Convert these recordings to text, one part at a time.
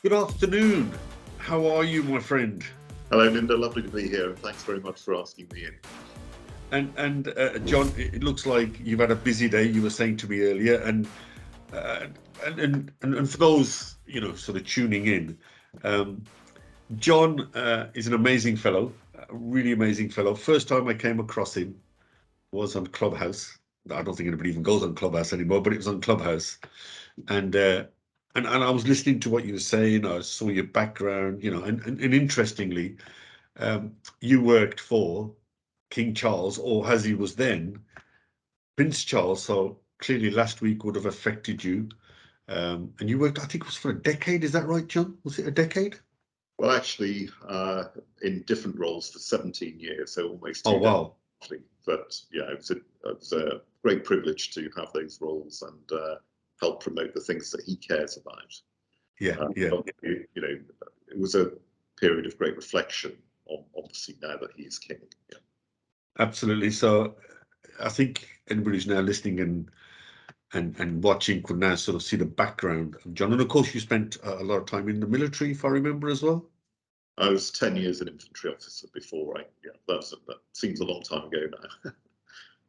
Good afternoon. How are you, my friend? Hello, Ninder. Lovely to be here, and thanks very much for asking me in. And John, it looks like you've had a busy day. You were saying to me earlier, uh, and for those sort of tuning in, um, John is an amazing fellow, a really amazing fellow. First time I came across him was on Clubhouse. I don't think anybody even goes on Clubhouse anymore, but it was on Clubhouse, and uh, and I was listening to what you were saying. I saw your background, and interestingly. You worked for King Charles, or as he was then, Prince Charles. So clearly, last week would have affected you. And you worked, I think it was for a decade. Is that right, John? Was it a decade? Well, actually, in different roles for 17 years, so almost Oh, two decades. wow. But yeah, it was a great privilege to have those roles and help promote the things that he cares about. Yeah, yeah, It was a period of great reflection on, obviously, now that he is king. Yeah. absolutely. So I think anybody who's now listening and watching could now sort of see the background of John. And of course, you spent a lot of time in the military, if I remember as well. I was 10 years an infantry officer before. That seems a long time ago now.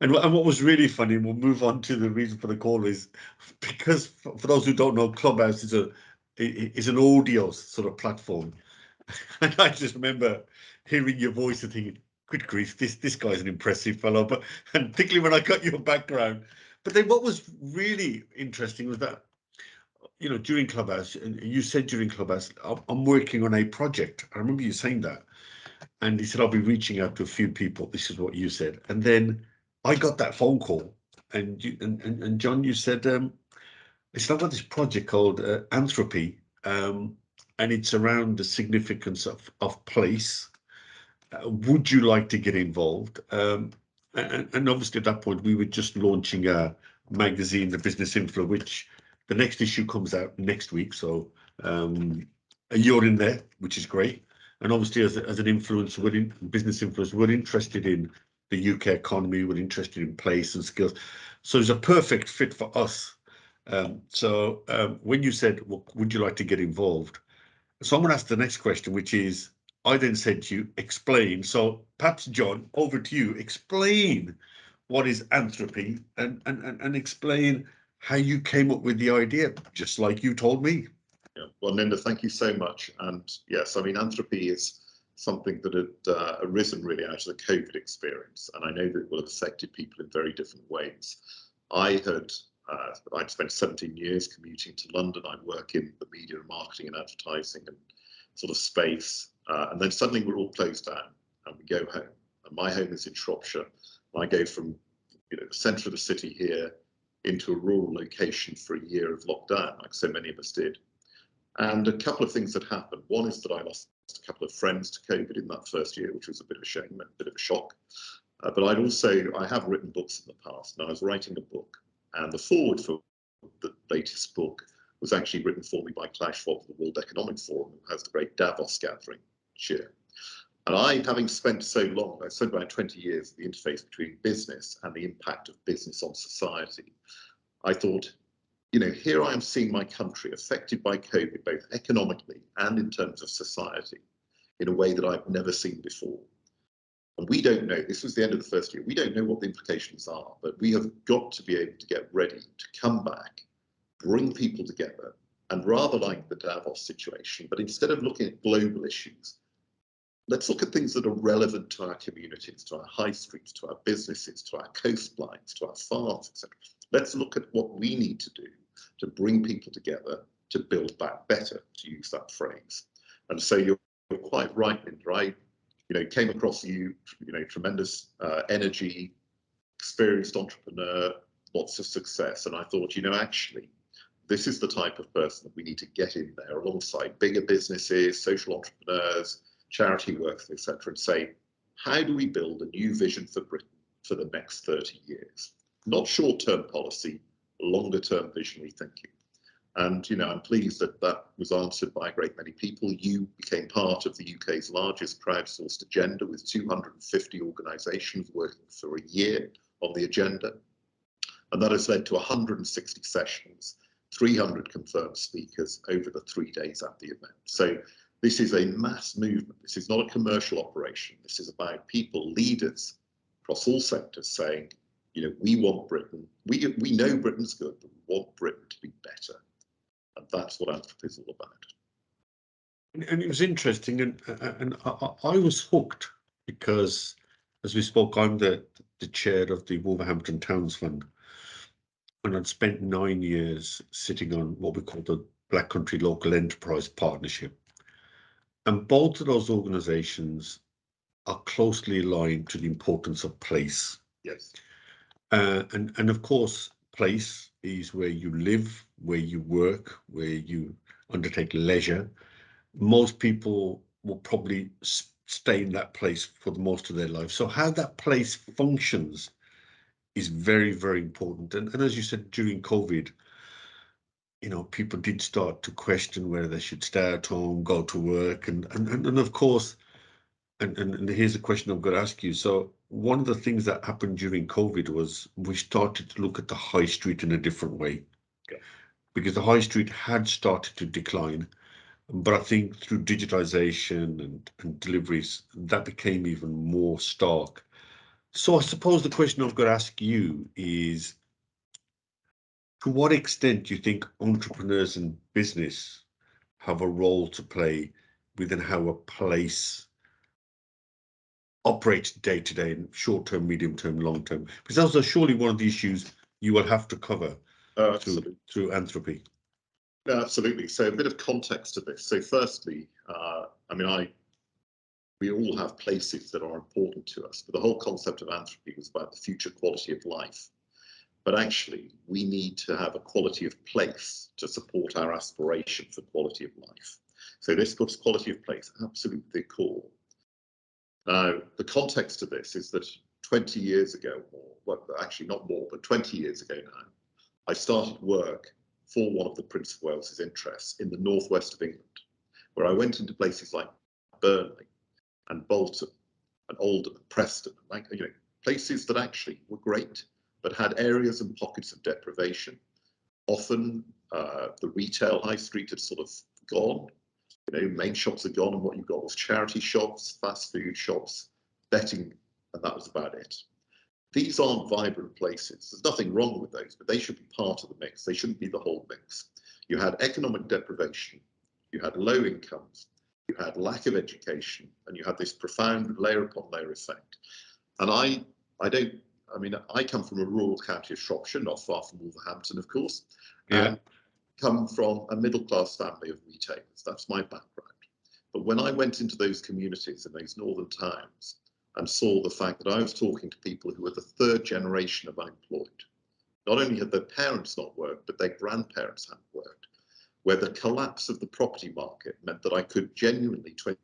And what was really funny, and we'll move on to the reason for the call, is because for those who don't know, Clubhouse is an audio sort of platform. And I just remember hearing your voice and thinking, good grief, this guy's an impressive fellow. But and particularly when I got your background. But then what was really interesting was that, during Clubhouse, and you said during Clubhouse, I'm working on a project. I remember you saying that. And he said, I'll be reaching out to a few people. This is what you said. And then I got that phone call. And John, you said, it's not about this project called Anthropy. And it's around the significance of place. Would you like to get involved? And obviously at that point, we were just launching a magazine, The Business Influence, which the next issue comes out next week. So you're in there, which is great. And obviously, as an influencer, business influencer, we're interested in the UK economy, we're interested in place and skills. So it's a perfect fit for us. When you said, well, would you like to get involved? Someone asked the next question, which is, I then said to you, explain. So perhaps, John, over to you. Explain what is Anthropy and explain how you came up with the idea, just like you told me. Yeah. Well, Ninder, thank you so much. And yes, I mean, Anthropy is something that had arisen really out of the COVID experience. And I know that it will have affected people in very different ways. I'd spent 17 years commuting to London. I work in the media and marketing and advertising and sort of space. And then suddenly we're all closed down and we go home. And my home is in Shropshire. I go from the centre of the city here into a rural location for a year of lockdown, like so many of us did. And a couple of things that happened. One is that I lost a couple of friends to COVID in that first year, which was a bit of a shame, a bit of a shock. But I have written books in the past, and I was writing a book, and the foreword for the latest book was actually written for me by Klaus Schwab of the World Economic Forum, who has the great Davos gathering each year. And having spent so long, I spent about 20 years at the interface between business and the impact of business on society. I thought, here I am seeing my country affected by COVID, both economically and in terms of society, in a way that I've never seen before. And we don't know, this was the end of the first year, we don't know what the implications are, but we have got to be able to get ready to come back, bring people together, and rather like the Davos situation, but instead of looking at global issues, let's look at things that are relevant to our communities, to our high streets, to our businesses, to our coastlines, to our farms, etc. Let's look at what we need to do to bring people together to build back better, to use that phrase. And so you're quite right, Ninder. I came across you, tremendous energy, experienced entrepreneur, lots of success. And I thought, actually, this is the type of person that we need to get in there alongside bigger businesses, social entrepreneurs, charity workers, etc., and say, how do we build a new vision for Britain for the next 30 years? Not short-term policy, longer-term visionary thinking. And, I'm pleased that that was answered by a great many people. You became part of the UK's largest crowdsourced agenda with 250 organisations working for a year on the agenda. And that has led to 160 sessions, 300 confirmed speakers over the 3 days at the event. So this is a mass movement. This is not a commercial operation. This is about people, leaders across all sectors saying, you know, we want Britain. We know Britain's good, but we want Britain to be better. And that's what Anthropy is all about. And it was interesting, and I was hooked because, as we spoke, I'm the chair of the Wolverhampton Towns Fund, and I'd spent 9 years sitting on what we call the Black Country Local Enterprise Partnership. And both of those organisations are closely aligned to the importance of place. Yes. And of course, place is where you live, where you work, where you undertake leisure. Most people will probably stay in that place for the most of their life. So how that place functions is very, very important. And as you said, during COVID, you know, people did start to question whether they should stay at home, go to work, and of course, and here's a question I'm going to ask you. So one of the things that happened during COVID was we started to look at the high street in a different way, because the high street had started to decline. But I think through digitization and deliveries, that became even more stark. So I suppose the question I've got to ask you is, to what extent do you think entrepreneurs and business have a role to play within how a place operates day to day, short term, medium term, long term? Because that's surely one of the issues you will have to cover through Anthropy. No, absolutely. So a bit of context to this. So firstly, we all have places that are important to us, but the whole concept of Anthropy was about the future quality of life. But actually, we need to have a quality of place to support our aspiration for quality of life. So this puts quality of place absolutely at the core. Now, the context to this is that 20 years ago, well, actually not more, but 20 years ago now, I started work for one of the Prince of Wales's interests in the northwest of England, where I went into places like Burnley and Bolton and Oldham and Preston, like, you know, places that actually were great, but had areas and pockets of deprivation. Often the retail high street had sort of gone, you know, main shops had gone, and what you got was charity shops, fast food shops, betting, and that was about it. These aren't vibrant places. There's nothing wrong with those, but they should be part of the mix. They shouldn't be the whole mix. You had economic deprivation, you had low incomes, you had lack of education, and you had this profound layer upon layer effect. And I come from a rural county of Shropshire, not far from Wolverhampton, of course, and come from a middle-class family of retailers. That's my background. But when I went into those communities in those northern towns and saw the fact that I was talking to people who were the third generation of unemployed, not only had their parents not worked, but their grandparents hadn't worked, where the collapse of the property market meant that I could genuinely, 20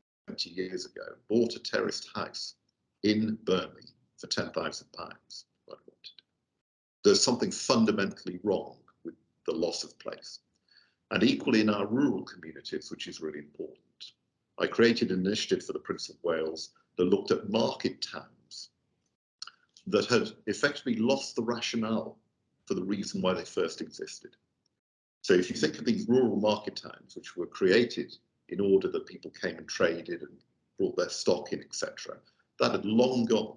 years ago, bought a terraced house in Burnley for £10,000. There's something fundamentally wrong with the loss of place. And equally in our rural communities, which is really important, I created an initiative for the Prince of Wales that looked at market towns that had effectively lost the rationale for the reason why they first existed. So if you think of these rural market towns, which were created in order that people came and traded and brought their stock in, etc., that had long gone.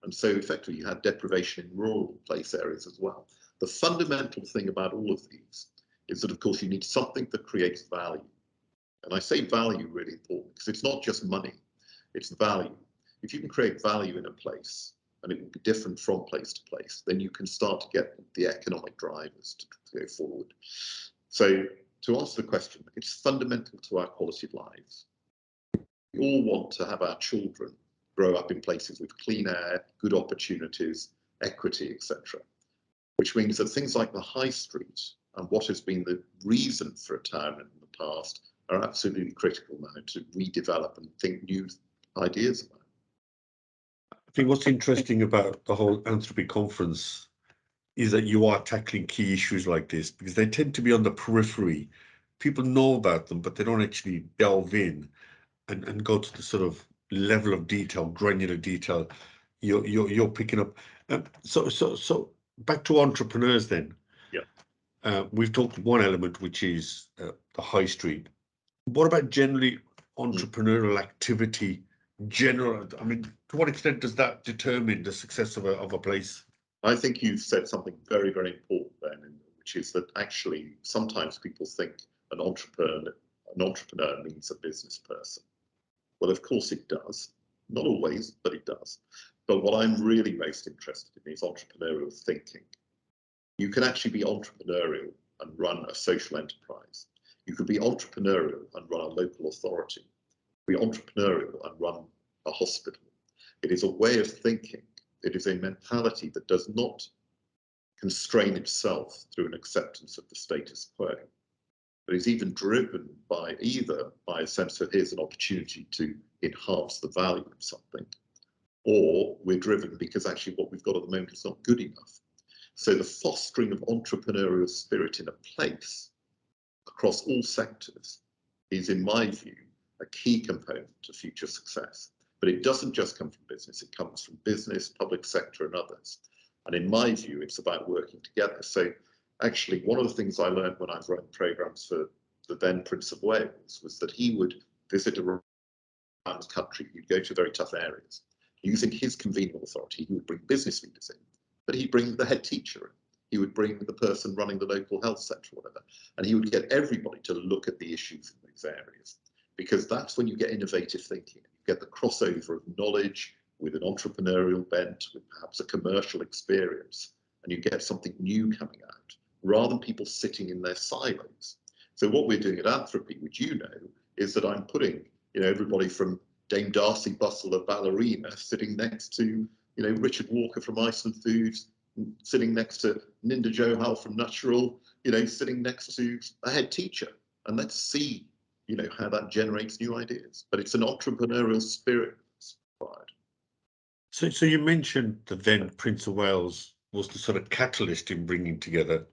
And so effectively you had deprivation in rural place areas as well. The fundamental thing about all of these is that, of course, you need something that creates value. And I say value really important because it's not just money, it's value. If you can create value in a place, and it will be different from place to place, then you can start to get the economic drivers to go forward. So to answer the question, it's fundamental to our quality of lives. We all want to have our children grow up in places with clean air, good opportunities, equity, etc. Which means that things like the high street and what has been the reason for a town in the past are absolutely critical now to redevelop and think new ideas about. I think what's interesting about the whole Anthropy conference is that you are tackling key issues like this, because they tend to be on the periphery. People know about them, but they don't actually delve in and go to the sort of level of detail, granular detail you're picking up. So back to entrepreneurs then. Yeah. We've talked one element, which is the high street. What about generally entrepreneurial activity? I mean, to what extent does that determine the success of a place? I think you've said something very, very important then, which is that actually sometimes people think an entrepreneur means a business person. Well, of course it does. Not always, but it does. But what I'm really most interested in is entrepreneurial thinking. You can actually be entrepreneurial and run a social enterprise. You could be entrepreneurial and run a local authority. Be entrepreneurial and run a hospital. It is a way of thinking. It is a mentality that does not constrain itself through an acceptance of the status quo, but is even driven by either by a sense of here's an opportunity to enhance the value of something, or we're driven because actually what we've got at the moment is not good enough. So the fostering of entrepreneurial spirit in a place across all sectors is, in my view, a key component to future success. But it doesn't just come from business, it comes from business, public sector and others. And in my view, it's about working together. So actually, one of the things I learned when I was running programs for the then Prince of Wales was that he would visit around the country, he'd go to very tough areas. Using his convening authority, he would bring business leaders in, but he'd bring the head teacher in. He would bring the person running the local health sector or whatever, and he would get everybody to look at the issues in these areas, because that's when you get innovative thinking. You get the crossover of knowledge with an entrepreneurial bent, with perhaps a commercial experience, and you get something new coming out, rather than people sitting in their silos. So what we're doing at Anthropy, which you know, is that I'm putting everybody from Dame Darcy Bustle, a ballerina, sitting next to Richard Walker from Iceland Foods, sitting next to Ninder Johal from Nachural, sitting next to a head teacher, and let's see how that generates new ideas. But it's an entrepreneurial spirit that's required. So you mentioned that then Prince of Wales was the sort of catalyst in bringing together.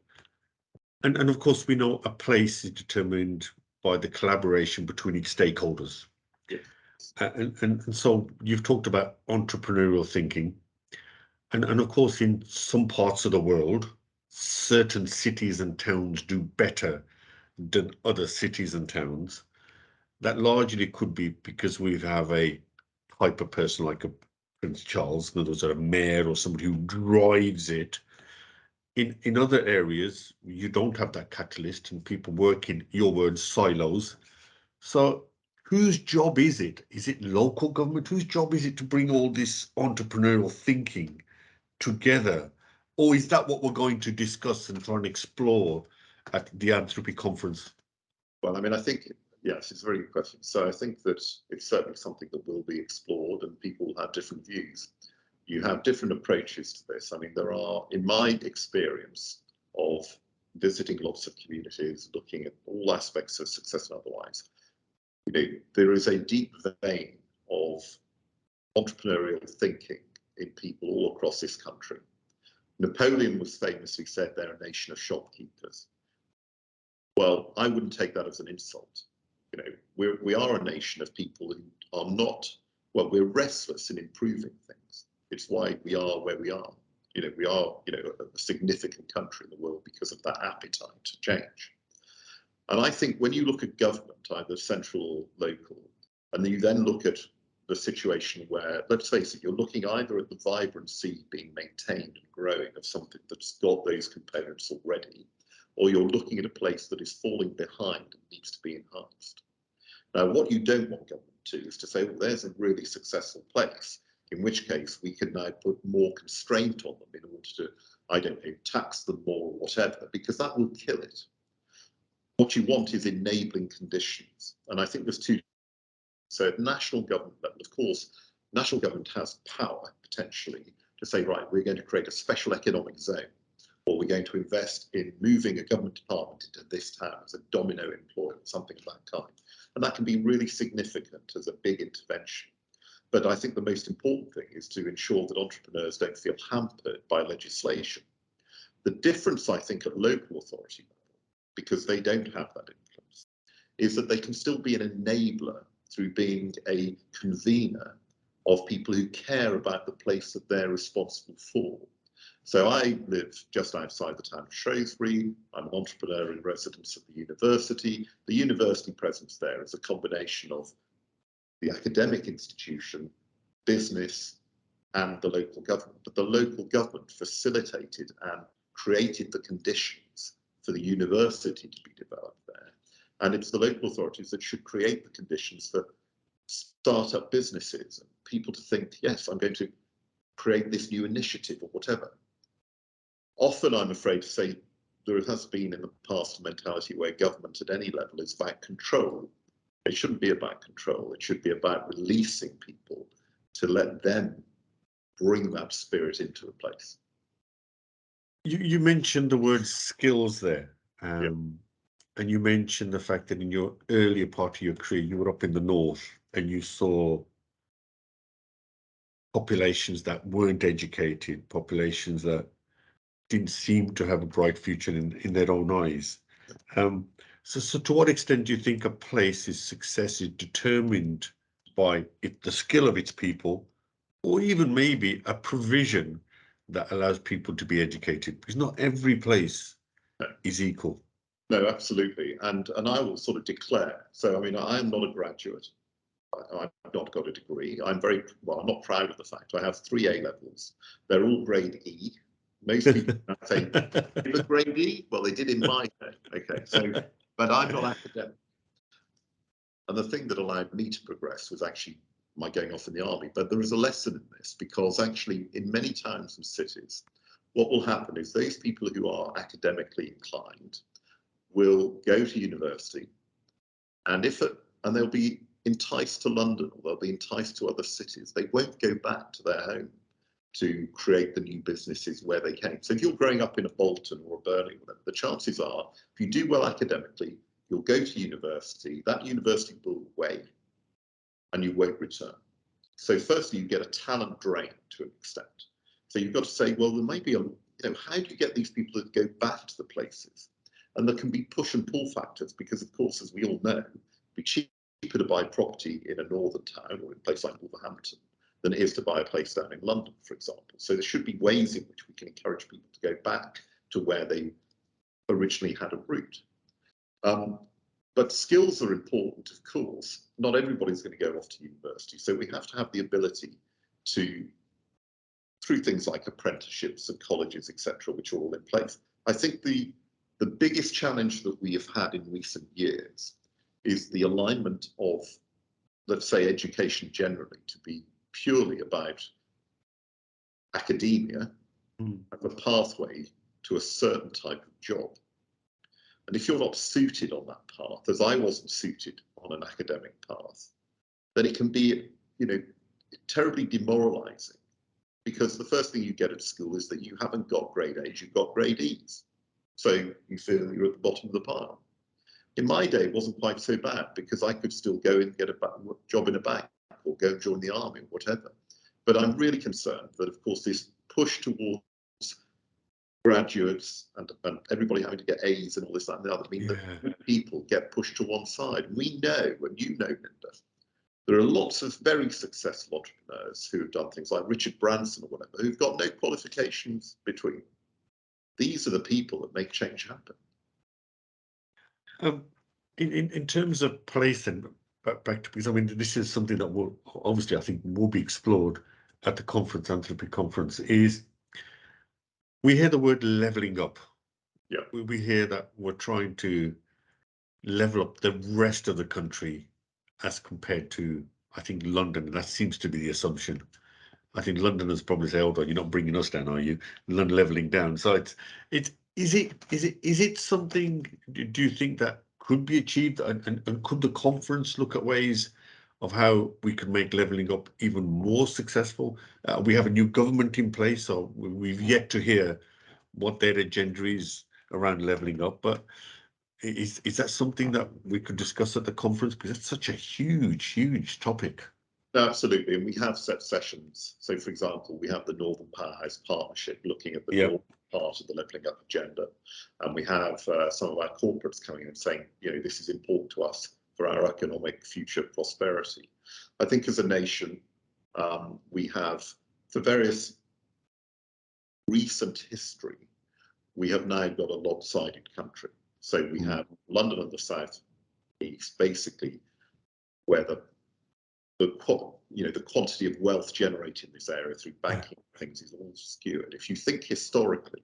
And of course, we know a place is determined by the collaboration between its stakeholders. Yeah. And so you've talked about entrepreneurial thinking. And of course, in some parts of the world, certain cities and towns do better than other cities and towns. That largely could be because we have a type of person like a Prince Charles, in other words, a mayor or somebody who drives it. In other areas, you don't have that catalyst and people work in, your words, silos. So whose job is it? Is it local government? Whose job is it to bring all this entrepreneurial thinking together? Or is that what we're going to discuss and try and explore at the Anthropy conference? Well, I mean, I think, yes, it's a very good question. So I think that it's certainly something that will be explored and people will have different views. You have different approaches to this. I mean, there are, in my experience of visiting lots of communities, looking at all aspects of success and otherwise, there is a deep vein of entrepreneurial thinking in people all across this country. Napoleon was famously said they're a nation of shopkeepers. Well, I wouldn't take that as an insult. We are a nation of people who are not, well, we're restless in improving things. It's why we are where we are. We are, a significant country in the world because of that appetite to change. And I think when you look at government, either central or local, and you then look at the situation where, let's face it, you're looking either at the vibrancy being maintained and growing of something that's got those components already, or you're looking at a place that is falling behind and needs to be enhanced. Now, what you don't want government to is to say, well, there's a really successful place, in which case we can now put more constraint on them in order to, I don't know, tax them more or whatever, because that will kill it. What you want is enabling conditions. And I think there's two. So at national government level, of course, national government has power potentially to say, right, we're going to create a special economic zone, or we're going to invest in moving a government department into this town as a domino employer, something of that kind. And that can be really significant as a big intervention. But I think the most important thing is to ensure that entrepreneurs don't feel hampered by legislation. The difference, I think, at local authority level, because they don't have that influence, is that they can still be an enabler through being a convener of people who care about the place that they're responsible for. So I live just outside the town of Shrewsbury. I'm an entrepreneur in residence at the university. The university presence there is a combination of the academic institution, business, and the local government. But the local government facilitated and created the conditions for the university to be developed there. And it's the local authorities that should create the conditions for startup businesses and people to think, yes, I'm going to create this new initiative or whatever. Often, I'm afraid to say, there has been in the past a mentality where government at any level is about control. It shouldn't be about control. It should be about releasing people to let them bring that spirit into a place. You mentioned the word skills there, Yeah. and you mentioned the fact that in your earlier part of your career, you were up in the north and you saw populations that weren't educated, populations that didn't seem to have a bright future in their own eyes. So to what extent do you think a place's success is determined by the skill of its people, or even maybe a provision that allows people to be educated? Because not every place is equal. No, absolutely. And I will sort of declare, so I mean, I am not a graduate. I've not got a degree. I'm not proud of the fact I have 3 A levels. They're all grade E. Most people say, it was grade E? Well, they did in my day. Okay, so, but I'm not academic. And the thing that allowed me to progress was actually my going off in the army. But there is a lesson in this, because actually in many towns and cities, what will happen is those people who are academically inclined will go to university, and they'll be enticed to London, or they'll be enticed to other cities. They won't go back to their home to create the new businesses where they came. So if you're growing up in a Bolton or a Burnley, whatever, the chances are, if you do well academically, you'll go to university, that university will away, and you won't return. So firstly, you get a talent drain to an extent. So you've got to say, well, there may be how do you get these people to go back to the places? And there can be push and pull factors, because of course, as we all know, it'd be cheaper to buy property in a northern town or in a place like Wolverhampton than it is to buy a place down in London, for example. So there should be ways in which we can encourage people to go back to where they originally had a root. But skills are important, of course. Not everybody's going to go off to university. So we have to have the ability to, through things like apprenticeships and colleges, etc., which are all in place. I think the biggest challenge that we have had in recent years is the alignment of, let's say, education generally to be purely about academia as a pathway to a certain type of job. And if you're not suited on that path, as I wasn't suited on an academic path, then it can be, terribly demoralizing, because the first thing you get at school is that you haven't got grade A's, you've got grade E's. So you feel you're at the bottom of the pile. In my day, it wasn't quite so bad, because I could still go and get a job in a bank or go and join the army or whatever. But I'm really concerned that, of course, this push towards graduates and everybody having to get A's and all this, that, and the other, mean that people get pushed to one side. We know, and you know, Ninder, there are lots of very successful entrepreneurs who have done things like Richard Branson or whatever, who've got no qualifications between. These are the people that make change happen. In terms of place, and back to, because I mean, this is something that will obviously, I think, will be explored at the conference, Anthropy conference, is we hear the word leveling up. Yeah. We hear that we're trying to level up the rest of the country as compared to, I think, London. And that seems to be the assumption. I think Londoners probably say, "Hold on, you're not bringing us down, are you?" London leveling down. So is it something? Do you think that could be achieved? And could the conference look at ways of how we can make leveling up even more successful? We have a new government in place, so we've yet to hear what their agenda is around leveling up. But is that something that we could discuss at the conference? Because it's such a huge topic. No, absolutely, and we have set sessions. So, for example, we have the Northern Powerhouse Partnership looking at the northern part of the levelling up agenda, and we have some of our corporates coming in and saying, this is important to us for our economic future prosperity. I think as a nation, we have, for various recent history, we have now got a lopsided country. So we have London and the South East, basically, where the quantity of wealth generated in this area through banking things is all skewed. If you think historically,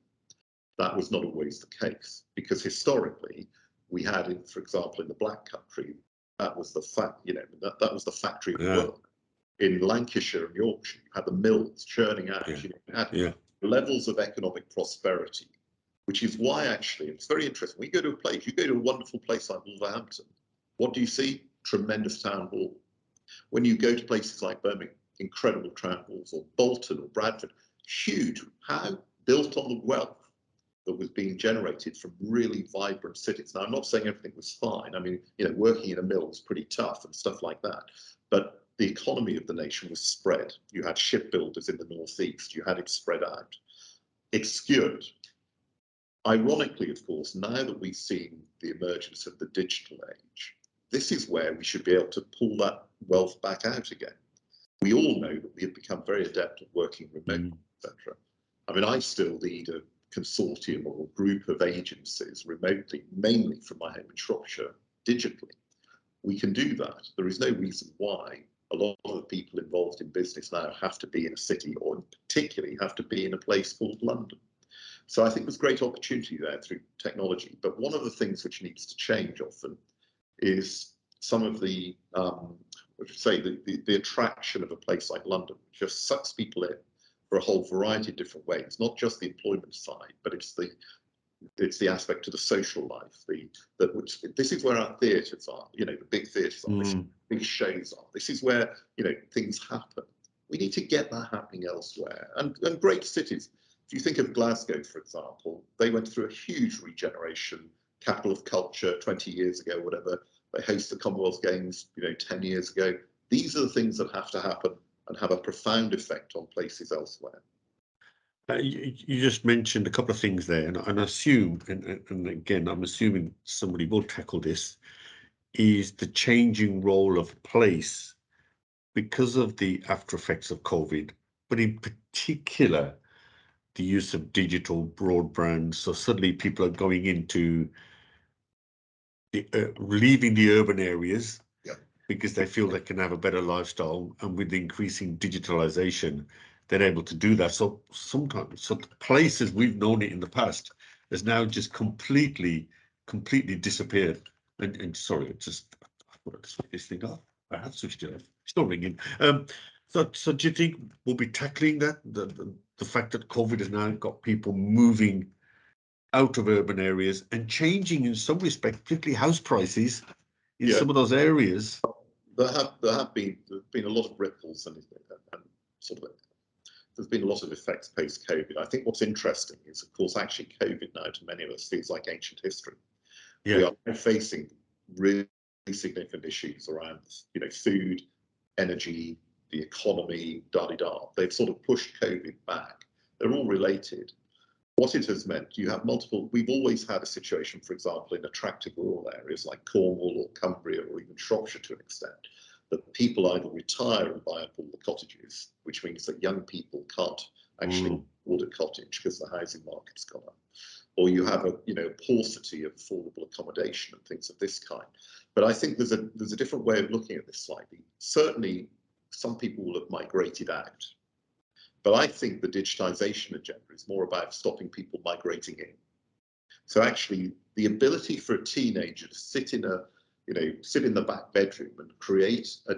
that was not always the case, because historically we had, for example, in the Black Country, that was the that was the factory of work. In Lancashire and Yorkshire, you had the mills churning out. You had levels of economic prosperity, which is why actually it's very interesting. When you go to a place, you go to a wonderful place like Wolverhampton, what do you see? Tremendous town hall. When you go to places like Birmingham, incredible town halls, or Bolton or Bradford, huge. How? Built on the wealth that was being generated from really vibrant cities. Now, I'm not saying everything was fine. I mean, working in a mill was pretty tough and stuff like that. But the economy of the nation was spread. You had shipbuilders in the northeast. You had it spread out. It's skewed. Ironically, of course, now that we've seen the emergence of the digital age, this is where we should be able to pull that wealth back out again. We all know that we have become very adept at working remotely, etc. I mean, I still lead a consortium or a group of agencies remotely, mainly from my home in Shropshire, digitally. We can do that. There is no reason why a lot of the people involved in business now have to be in a city, or particularly have to be in a place called London. So I think there's great opportunity there through technology. But one of the things which needs to change often is some of the, the attraction of a place like London, which just sucks people in for a whole variety of different ways, not just the employment side, but it's the aspect of the social life. This is where our theatres are, the big theatres are, the big shows are. This is where things happen. We need to get that happening elsewhere. And great cities. If you think of Glasgow, for example, they went through a huge regeneration, capital of culture 20 years ago, whatever. They host the Commonwealth Games, 10 years ago. These are the things that have to happen and have a profound effect on places elsewhere. You just mentioned a couple of things there, and I assume, and again, I'm assuming somebody will tackle this, is the changing role of place because of the after effects of COVID, but in particular, the use of digital broadband. So suddenly people are going into leaving the urban areas because they feel they can have a better lifestyle, and with the increasing digitalization, they're able to do that. So sometimes, the places we've known it in the past has now just completely disappeared. And sorry, I thought I'd switch this thing off. I have switched it off. It's not ringing. So do you think we'll be tackling that? The fact that COVID has now got people moving out of urban areas and changing in some respect, particularly house prices in some of those areas? There have been a lot of ripples and sort of there's been a lot of effects post-COVID. I think what's interesting is, of course, actually COVID now to many of us feels like ancient history. We are now facing really significant issues around, food, energy, the economy, They've sort of pushed COVID back. They're all related. What it has meant, you have multiple. We've always had a situation, for example, in attractive rural areas like Cornwall or Cumbria or even Shropshire to an extent, that people either retire and buy up all the cottages, which means that young people can't actually afford a cottage because the housing market's gone up, or you have a paucity of affordable accommodation and things of this kind. But I think there's a different way of looking at this slightly. Certainly, some people will have migrated out, but I think the digitization agenda is more about stopping people migrating in. So actually, the ability for a teenager to sit in the back bedroom and create a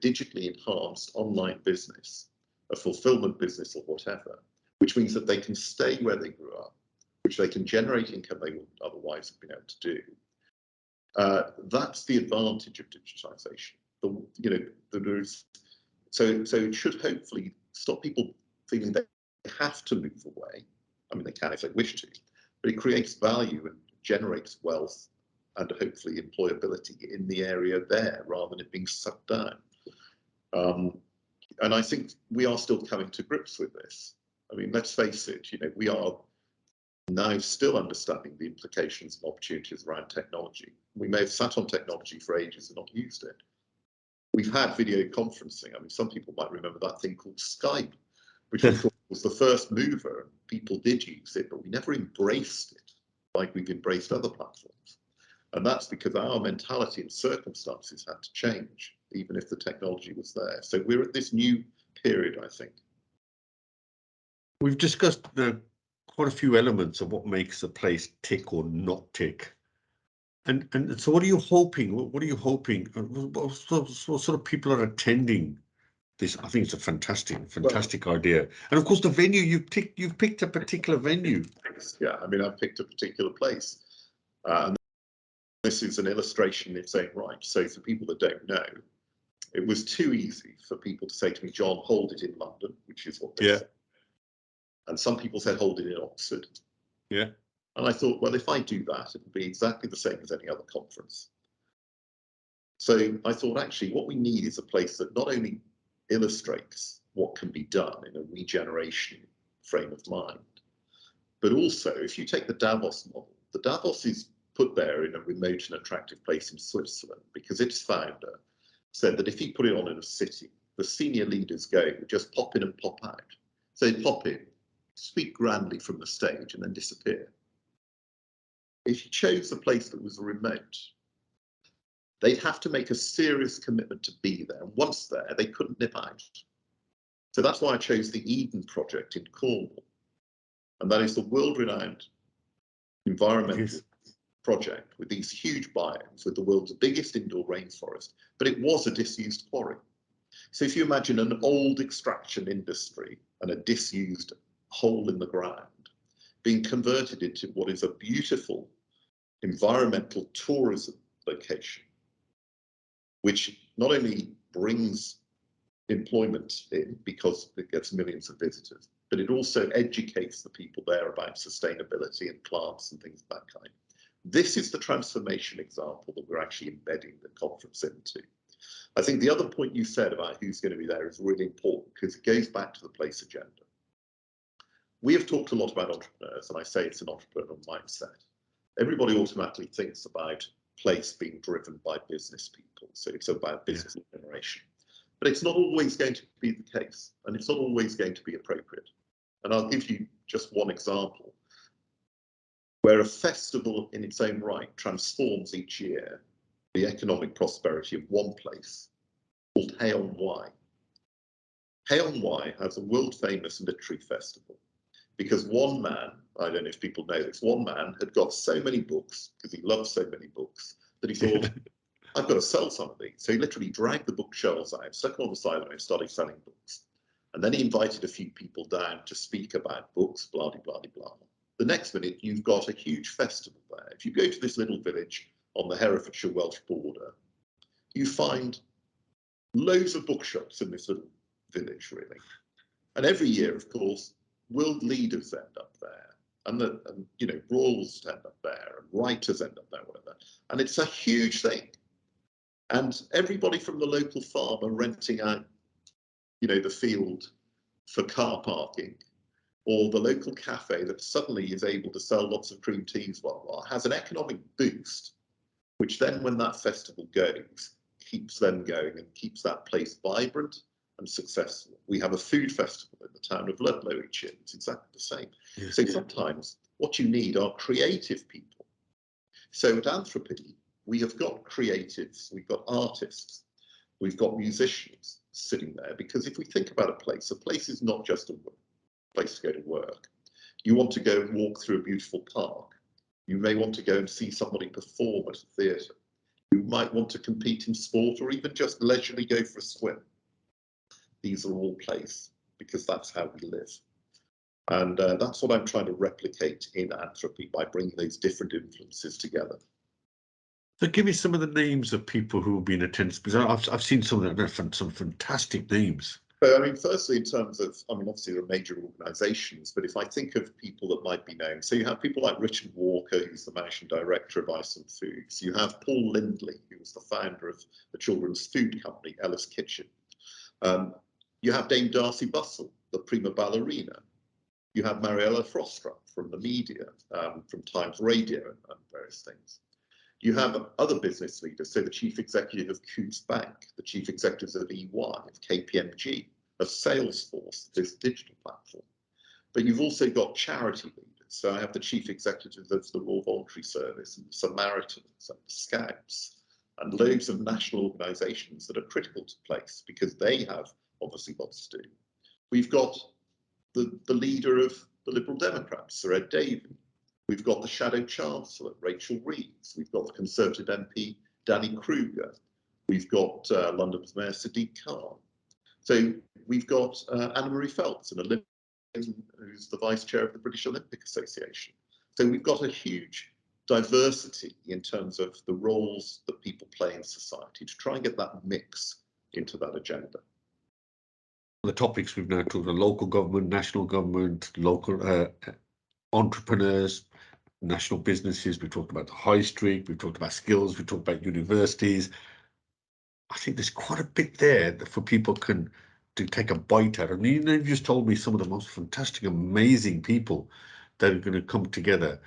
digitally enhanced online business, a fulfillment business or whatever, which means that they can stay where they grew up, which they can generate income they would otherwise have been able to do. That's the advantage of digitization. So it should hopefully stop people feeling they have to move away. I mean, they can if they wish to, but it creates value and generates wealth and hopefully employability in the area there rather than it being sucked down. And I think we are still coming to grips with this. I mean, let's face it, we are now still understanding the implications and opportunities around technology. We may have sat on technology for ages and not used it. We've had video conferencing. I mean, some people might remember that thing called Skype, which was was the first mover. People did use it, but we never embraced it like we've embraced other platforms. And that's because our mentality and circumstances had to change, even if the technology was there. So we're at this new period, I think. We've discussed quite a few elements of what makes a place tick or not tick. And so what are you hoping? What are you hoping? What sort of people are attending this? I think it's a fantastic idea. And of course, the venue you've picked a particular venue. Yeah, I mean, I've picked a particular place. And this is an illustration in its own right. So for people that don't know, it was too easy for people to say to me, John, hold it in London, which is what they said. And some people said, hold it in Oxford. Yeah. And I thought, well, if I do that, it'll be exactly the same as any other conference. So I thought, actually, what we need is a place that not only illustrates what can be done in a regeneration frame of mind, but also, if you take the Davos model, the Davos is put there in a remote and attractive place in Switzerland because its founder said that if he put it on in a city, the senior leaders would just pop in and pop out. So they'd pop in, speak grandly from the stage, and then disappear. If you chose a place that was remote, they'd have to make a serious commitment to be there. And once there, they couldn't nip out. So that's why I chose the Eden project in Cornwall. And that is the world-renowned environmental project with these huge biomes, with the world's biggest indoor rainforest. But it was a disused quarry. So if you imagine an old extraction industry and a disused hole in the ground being converted into what is a beautiful environmental tourism location, which not only brings employment in because it gets millions of visitors, but it also educates the people there about sustainability and plants and things of that kind. This is the transformation example that we're actually embedding the conference into. I think the other point you said about who's going to be there is really important because it goes back to the place agenda. We have talked a lot about entrepreneurs, and I say it's an entrepreneurial mindset. Everybody automatically thinks about place being driven by business people. So it's about business generation. But it's not always going to be the case, and it's not always going to be appropriate. And I'll give you just one example where a festival in its own right transforms each year the economic prosperity of one place called Hay-on-Wye. Hay-on-Wye has a world-famous literary festival because one man, I don't know if people know this, one man had got so many books, because he loved so many books, that he thought, I've got to sell some of these. So he literally dragged the bookshelves out, stuck them on the side and started selling books. And then he invited a few people down to speak about books, blah, blah, blah, blah. The next minute, you've got a huge festival there. If you go to this little village on the Herefordshire-Welsh border, you find loads of bookshops in this little village, really. And every year, of course, world leaders end up there. And you know, royals end up there, and writers end up there, whatever. And it's a huge thing. And everybody from the local farmer renting out, you know, the field for car parking, or the local cafe that suddenly is able to sell lots of cream teas, blah, blah, has an economic boost, which then when that festival goes, keeps them going and keeps that place vibrant and successful. We have a food festival in the town of Ludlow each year. It's exactly the same. Yes. So sometimes what you need are creative people. So at Anthropy, we have got creatives, we've got artists, we've got musicians sitting there, because if we think about a place is not just a place to go to work. You want to go and walk through a beautiful park. You may want to go and see somebody perform at a theatre. You might want to compete in sport or even just leisurely go for a swim. These are all plays because that's how we live. And that's what I'm trying to replicate in Anthropy by bringing those different influences together. So give me some of the names of people who have been attending, because I've seen some of them, some fantastic names. So, I mean, firstly, in terms of, I mean, obviously there are major organisations, but if I think of people that might be known, so you have people like Richard Walker, who's the managing director of Iceland Foods. You have Paul Lindley, who was the founder of the children's food company, Ella's Kitchen. You have Dame Darcy Bussell, the prima ballerina. You have Mariella Frostrup from the media, from Times Radio and various things. You have other business leaders, so the chief executive of Coutts Bank, the chief executives of EY, of KPMG, of Salesforce, this digital platform. But you've also got charity leaders. So I have the chief executive of the Royal Voluntary Service, and the Samaritans, and the Scouts, and loads of national organisations that are critical to place because they have obviously lots to do. We've got the leader of the Liberal Democrats, Sir Ed Davey. We've got the Shadow Chancellor, Rachel Reeves. We've got the Conservative MP, Danny Kruger. We've got London's Mayor, Sadiq Khan. So we've got Anna-Marie Phelps, an Olympian who's the Vice Chair of the British Olympic Association. So we've got a huge diversity in terms of the roles that people play in society to try and get that mix into that agenda. The topics we've now talked about: local government, national government, local entrepreneurs, national businesses. We've talked about the high street, we've talked about skills, we've talked about universities. I think there's quite a bit there that for people to take a bite out of. And you've just told me some of the most fantastic, amazing people that are going to come together.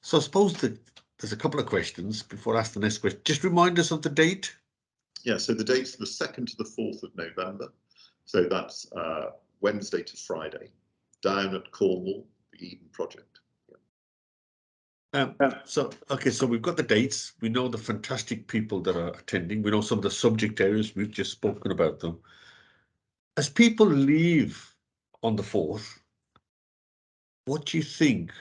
So I suppose that there's a couple of questions before I ask the next question. Just remind us of the date. Yeah, so the date's the 2nd to the 4th of November. So that's Wednesday to Friday, down at Cornwall, the Eden Project. So we've got the dates. We know the fantastic people that are attending. We know some of the subject areas. We've just spoken about them. As people leave on the 4th, what do you think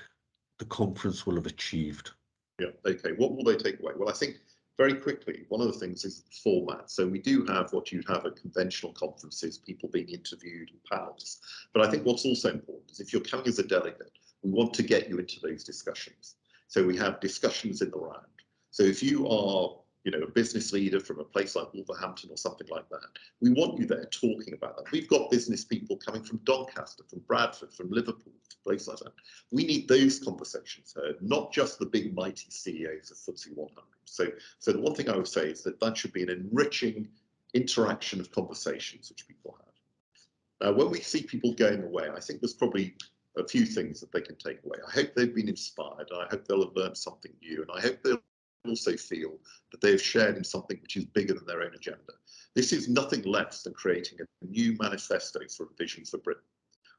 the conference will have achieved? Yeah, okay. What will they take away? Well, I think very quickly, one of the things is the format. So we do have what you'd have at conventional conferences, people being interviewed and panels. But I think what's also important is if you're coming as a delegate, we want to get you into those discussions. So we have discussions in the round. So if you are, a business leader from a place like Wolverhampton or something like that, we want you there talking about that. We've got business people coming from Doncaster, from Bradford, from Liverpool, places like that. We need those conversations heard, not just the big mighty CEOs of FTSE 100. So the one thing I would say is that should be an enriching interaction of conversations which people have. Now, when we see people going away, I think there's probably a few things that they can take away. I hope they've been inspired. I hope they'll have learned something new, and I hope they'll also feel that they've shared in something which is bigger than their own agenda. This is nothing less than creating a new manifesto for a vision for Britain,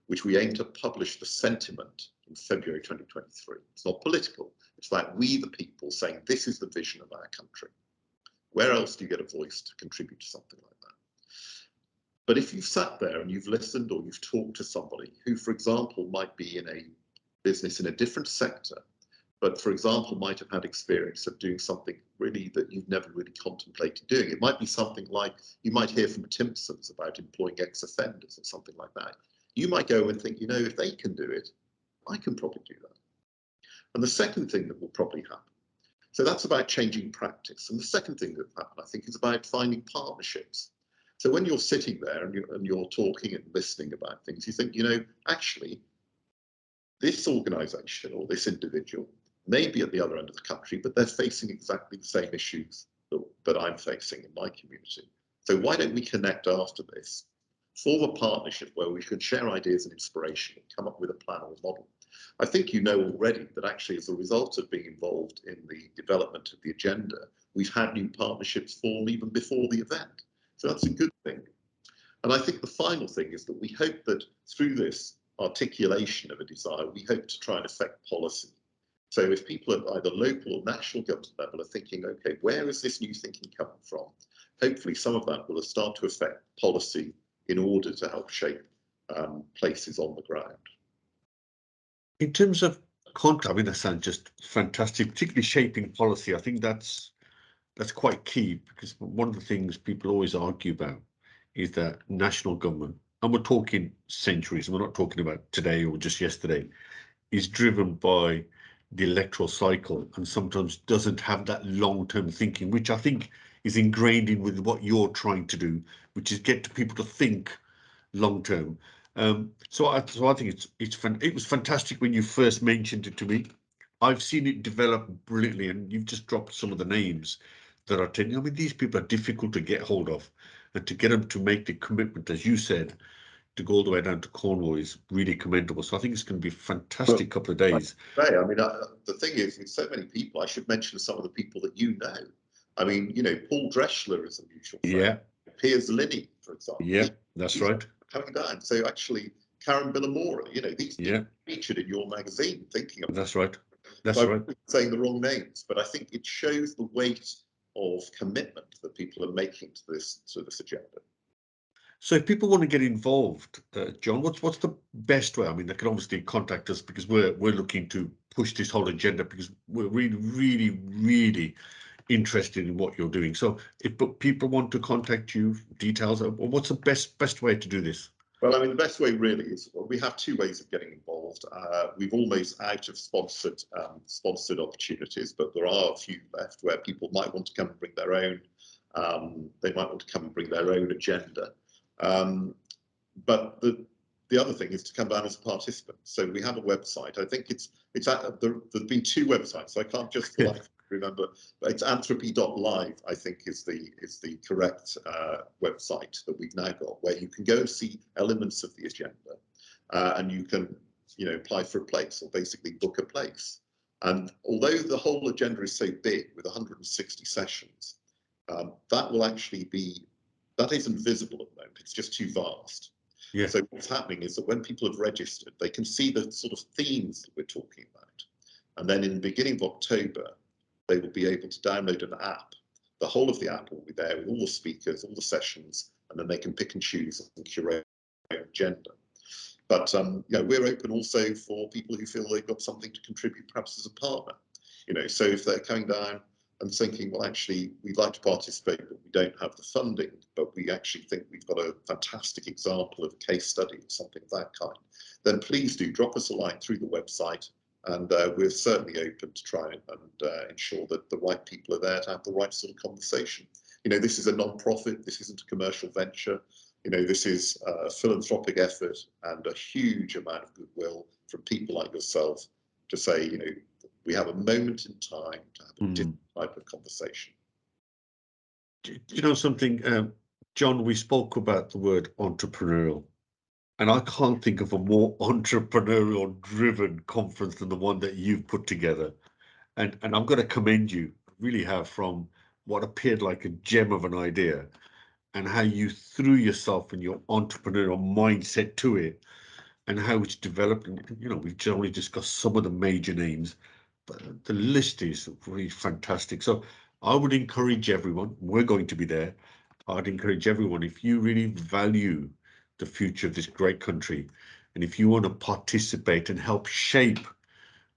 which we aim to publish the sentiment in February 2023. It's not political. It's like we, the people, saying this is the vision of our country. Where else do you get a voice to contribute to something like that? But if you've sat there and you've listened or you've talked to somebody who, for example, might be in a business in a different sector, but for example, might have had experience of doing something really that you've never really contemplated doing. It might be something like you might hear from Timpsons about employing ex-offenders or something like that. You might go and think, if they can do it, I can probably do that. And the second thing that will probably happen, so that's about changing practice. And the second thing that will happen, I think, is about finding partnerships. So when you're sitting there and you're talking and listening about things, you think, actually, this organisation or this individual may be at the other end of the country, but they're facing exactly the same issues that I'm facing in my community. So why don't we connect after this, form a partnership where we can share ideas and inspiration and come up with a plan or a model? I think you know already that actually as a result of being involved in the development of the agenda, we've had new partnerships form even before the event. So that's a good thing. And I think the final thing is that we hope that through this articulation of a desire, we hope to try and affect policy. So if people at either local or national government level are thinking, okay, where is this new thinking coming from? Hopefully some of that will start to affect policy in order to help shape places on the ground. In terms of content, that sounds just fantastic, particularly shaping policy. I think that's quite key, because one of the things people always argue about is that national government, and we're talking centuries, and we're not talking about today or just yesterday, is driven by the electoral cycle and sometimes doesn't have that long-term thinking, which I think is ingrained in with what you're trying to do, which is get people to think long-term. So I think it was fantastic when you first mentioned it to me. I've seen it develop brilliantly, and you've just dropped some of the names that are attending. I mean, these people are difficult to get hold of, and to get them to make the commitment, as you said, to go all the way down to Cornwall is really commendable. So I think it's going to be a fantastic couple of days. Right. I mean, the thing is, with so many people, I should mention some of the people that you know. I mean, Paul Dreschler is a mutual friend. Yeah. Piers Linney, for example. Yeah, that's right. Coming down. So actually Karen Billamora, you know, these Yeah, people featured in your magazine, thinking of that's right. That's so right. I'm saying the wrong names, but I think it shows the weight of commitment that people are making to this agenda. So if people want to get involved, John, what's the best way? I mean, they can obviously contact us because we're looking to push this whole agenda because we're really interested in what you're doing. So if people want to contact you, details, what's the best way to do this? Well, I mean, the best way really is, well, we have two ways of getting involved. We've almost out of sponsored opportunities, but there are a few left where people might want to come and bring their own. They might want to come and bring their own agenda. But the other thing is to come down as a participant. So we have a website. I think there've been two websites. So I can't just remember, but it's Anthropy.live, I think is the correct website that we've now got, where you can go and see elements of the agenda, and you can, you know, apply for a place or basically book a place. And although the whole agenda is so big with 160 sessions, that isn't visible at the moment. It's just too vast. Yeah. So what's happening is that when people have registered, they can see the sort of themes that we're talking about. And then in the beginning of October, they will be able to download an app. The whole of the app will be there with all the speakers, all the sessions, and then they can pick and choose and curate their agenda. But you know, we're open also for people who feel they've got something to contribute, perhaps as a partner. You know, so if they're coming down and thinking, well, actually, we'd like to participate, but we don't have the funding, but we actually think we've got a fantastic example of a case study or something of that kind, then please do drop us a line through the website, and we're certainly open to try and ensure that the right people are there to have the right sort of conversation. You know, this is a non-profit, this isn't a commercial venture. You know, this is a philanthropic effort and a huge amount of goodwill from people like yourself to say, you know, we have a moment in time to have a different type of conversation. Do you know something, John? We spoke about the word entrepreneurial, and I can't think of a more entrepreneurial-driven conference than the one that you've put together. And I'm going to commend you, really have, from what appeared like a gem of an idea, and how you threw yourself and your entrepreneurial mindset to it, and how it's developed. And, you know, we've only discussed some of the major names, but the list is really fantastic. So I would encourage everyone, we're going to be there. I'd encourage everyone, if you really value the future of this great country, and if you want to participate and help shape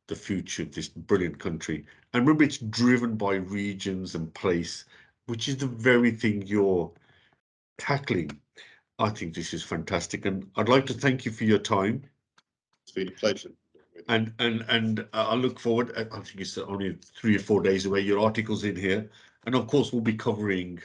the future of this brilliant country, and remember, it's driven by regions and place, which is the very thing you're tackling. I think this is fantastic, and I'd like to thank you for your time. It's been a pleasure. And I look forward. I think it's only 3 or 4 days away. Your article's in here, and of course we'll be covering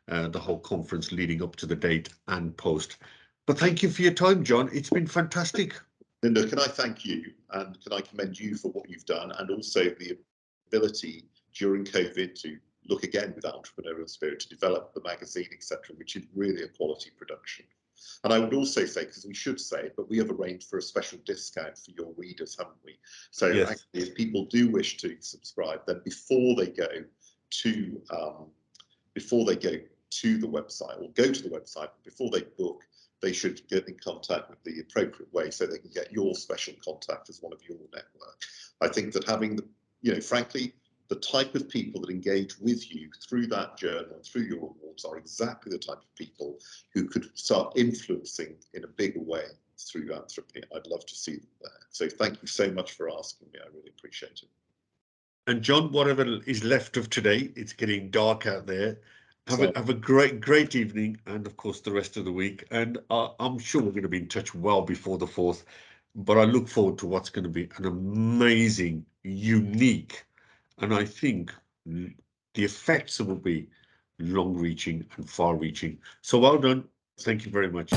the whole conference leading up to the date and post. But thank you for your time, John. It's been fantastic. Ninder, can I thank you, and can I commend you for what you've done, and also the ability during COVID to look again with that entrepreneurial spirit to develop the magazine, etc., which is really a quality production. And I would also say, because we should say it, but we have arranged for a special discount for your readers, haven't we? So yes, actually, if people do wish to subscribe, then before they go to the website, or go to the website, before they book, they should get in contact with the appropriate way so they can get your special contact as one of your network. I think that having the, you know, frankly, the type of people that engage with you through that journal and through your awards are exactly the type of people who could start influencing in a bigger way through Anthropy. I'd love to see them there. So thank you so much for asking me. I really appreciate it. And John, whatever is left of today, it's getting dark out there. Have a great evening, and of course the rest of the week. And I'm sure we're going to be in touch well before the 4th. But I look forward to what's going to be an amazing, unique, and I think the effects will be long-reaching and far-reaching. So well done. Thank you very much.